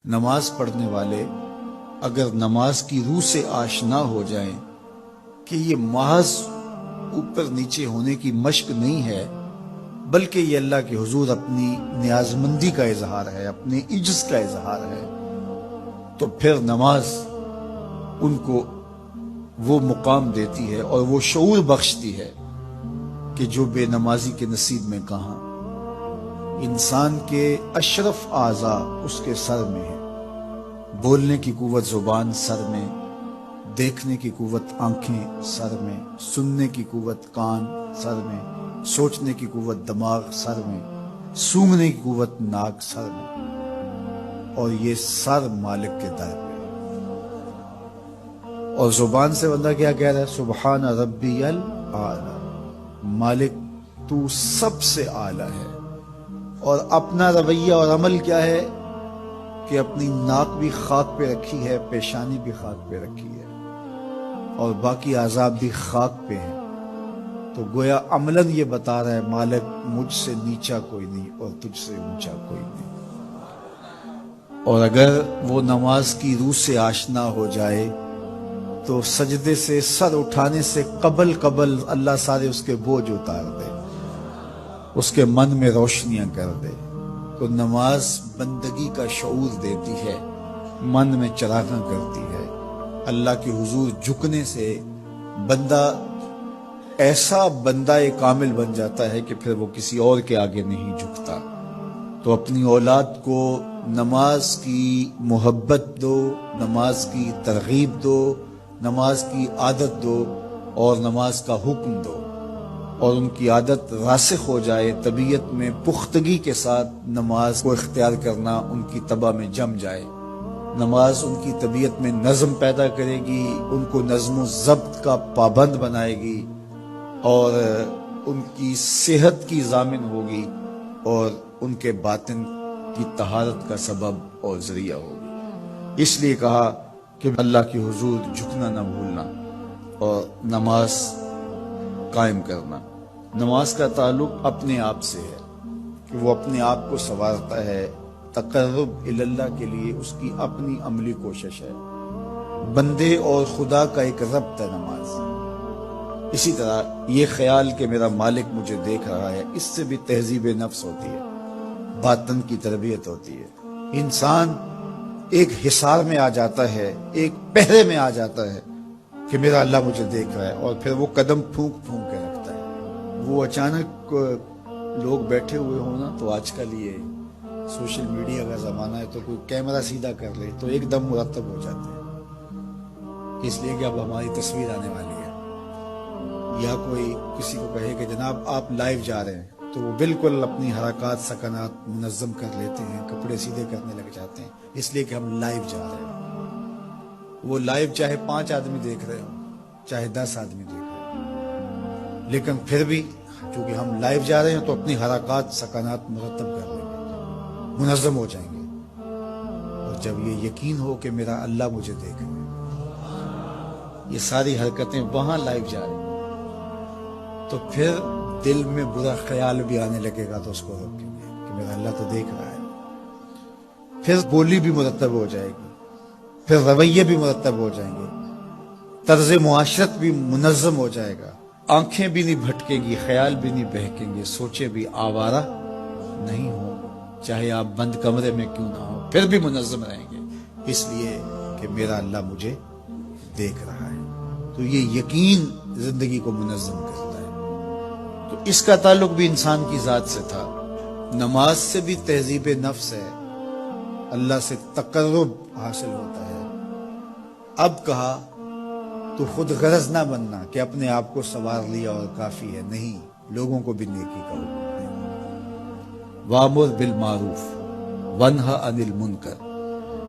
نماز پڑھنے والے اگر نماز کی روح سے آشنا ہو جائیں کہ یہ محض اوپر نیچے ہونے کی مشق نہیں ہے، بلکہ یہ اللہ کے حضور اپنی نیازمندی کا اظہار ہے، اپنے عجز کا اظہار ہے، تو پھر نماز ان کو وہ مقام دیتی ہے اور وہ شعور بخشتی ہے کہ جو بے نمازی کے نصیب میں کہاں۔ انسان کے اشرف اعضاء اس کے سر میں ہے، بولنے کی قوت زبان سر میں، دیکھنے کی قوت آنکھیں سر میں، سننے کی قوت کان سر میں، سوچنے کی قوت دماغ سر میں، سونگھنے کی قوت ناک سر میں، اور یہ سر مالک کے در پہ۔ اور زبان سے بندہ کیا کہہ رہا ہے؟ سبحان ربی الاعلی، مالک تو سب سے اعلیٰ ہے۔ اور اپنا رویہ اور عمل کیا ہے کہ اپنی ناک بھی خاک پہ رکھی ہے، پیشانی بھی خاک پہ رکھی ہے، اور باقی اعضاء بھی خاک پہ ہیں۔ تو گویا عملاً یہ بتا رہا ہے مالک مجھ سے نیچا کوئی نہیں اور تجھ سے اونچا کوئی نہیں۔ اور اگر وہ نماز کی روح سے آشنا ہو جائے تو سجدے سے سر اٹھانے سے قبل اللہ سارے اس کے بوجھ اتار دے، اس کے من میں روشنیاں کر دے۔ تو نماز بندگی کا شعور دیتی ہے، من میں چراغاں کرتی ہے۔ اللہ کے حضور جھکنے سے بندہ ایسا بندہ کامل بن جاتا ہے کہ پھر وہ کسی اور کے آگے نہیں جھکتا۔ تو اپنی اولاد کو نماز کی محبت دو، نماز کی ترغیب دو، نماز کی عادت دو اور نماز کا حکم دو، اور ان کی عادت راسخ ہو جائے، طبیعت میں پختگی کے ساتھ نماز کو اختیار کرنا ان کی طبع میں جم جائے۔ نماز ان کی طبیعت میں نظم پیدا کرے گی، ان کو نظم و ضبط کا پابند بنائے گی، اور ان کی صحت کی ضامن ہوگی، اور ان کے باطن کی طہارت کا سبب اور ذریعہ ہوگی۔ اس لیے کہا کہ اللہ کے حضور جھکنا نہ بھولنا اور نماز قائم کرنا۔ نماز کا تعلق اپنے آپ سے ہے کہ وہ اپنے آپ کو سنوارتا ہے، تقرب اللہ کے لیے اس کی اپنی عملی کوشش ہے۔ بندے اور خدا کا ایک ربط ہے نماز۔ اسی طرح یہ خیال کہ میرا مالک مجھے دیکھ رہا ہے، اس سے بھی تہذیب نفس ہوتی ہے، باطن کی تربیت ہوتی ہے۔ انسان ایک حصار میں آ جاتا ہے، ایک پہرے میں آ جاتا ہے کہ میرا اللہ مجھے دیکھ رہا ہے، اور پھر وہ قدم پھونک پھونک کے رکھتا ہے۔ وہ اچانک لوگ بیٹھے ہوئے ہونا، تو آج کل یہ سوشل میڈیا کا زمانہ ہے، تو کوئی کیمرہ سیدھا کر لے تو ایک دم مرتب ہو جاتے ہیں، اس لیے کہ اب ہماری تصویر آنے والی ہے۔ یا کوئی کسی کو کہے کہ جناب آپ لائیو جا رہے ہیں، تو وہ بالکل اپنی حرکات سکنات منظم کر لیتے ہیں، کپڑے سیدھے کرنے لگ جاتے ہیں، اس لیے کہ ہم لائیو جا رہے ہیں۔ وہ لائیو چاہے 5 آدمی دیکھ رہے ہوں، چاہے 10 آدمی دیکھ رہے ہوں، لیکن پھر بھی چونکہ ہم لائیو جا رہے ہیں تو اپنی حرکات سکنات مرتب کر لیں گے، منظم ہو جائیں گے۔ اور جب یہ یقین ہو کہ میرا اللہ مجھے دیکھ رہا ہے، یہ ساری حرکتیں وہاں لائیو جا رہی ہیں، تو پھر دل میں برا خیال بھی آنے لگے گا تو اس کو روکیں گے کہ میرا اللہ تو دیکھ رہا ہے۔ پھر بولی بھی مرتب ہو جائے گی، پھر رویے بھی مرتب ہو جائیں گے، طرز معاشرت بھی منظم ہو جائے گا، آنکھیں بھی نہیں بھٹکیں گی، خیال بھی نہیں بہکیں گے، سوچیں بھی آوارہ نہیں ہوں، چاہے آپ بند کمرے میں کیوں نہ ہو، پھر بھی منظم رہیں گے، اس لیے کہ میرا اللہ مجھے دیکھ رہا ہے۔ تو یہ یقین زندگی کو منظم کرتا ہے۔ تو اس کا تعلق بھی انسان کی ذات سے تھا۔ نماز سے بھی تہذیب نفس ہے، اللہ سے تقرب حاصل ہوتا ہے۔ اب کہا تو خود غرض نہ بننا کہ اپنے آپ کو سنوار لیا اور کافی ہے، نہیں، لوگوں کو بھی نیکی کا حکم ہے۔ وَأْمُرْ بِالْمَعْرُوفِ وَانْهَ عَنِ الْمُنْکَرِ